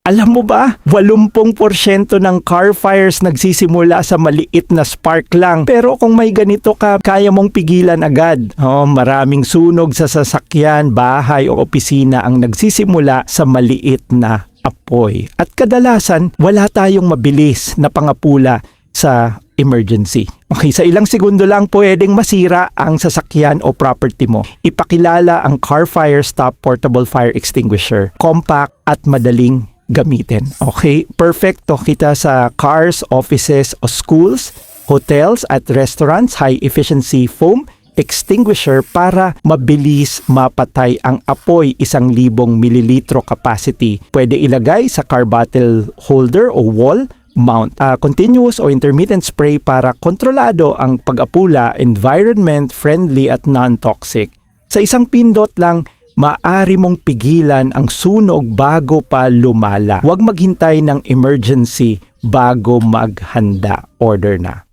Alam mo ba, 80% ng car fires nagsisimula sa maliit na spark lang. Pero kung may ganito ka, kaya mong pigilan agad. Maraming sunog sa sasakyan, bahay o opisina ang nagsisimula sa maliit na apoy. At kadalasan, wala tayong mabilis na pangapula sa emergency. Okay, sa ilang segundo lang pwedeng masira ang sasakyan o property mo. Ipakilala ang Car Fire Stop Portable Fire Extinguisher. Compact at madaling gamitin. Okay, perfecto kita sa cars, offices o schools, hotels at restaurants. High efficiency foam extinguisher para mabilis mapatay ang apoy. 1,000 mililitro capacity. Pwede ilagay sa car bottle holder o wall mount. Continuous o intermittent spray para kontrolado ang pag-apula, environment friendly at non-toxic. Sa isang pindot lang, maaari mong pigilan ang sunog bago pa lumala. Huwag maghintay ng emergency bago maghanda. Order na.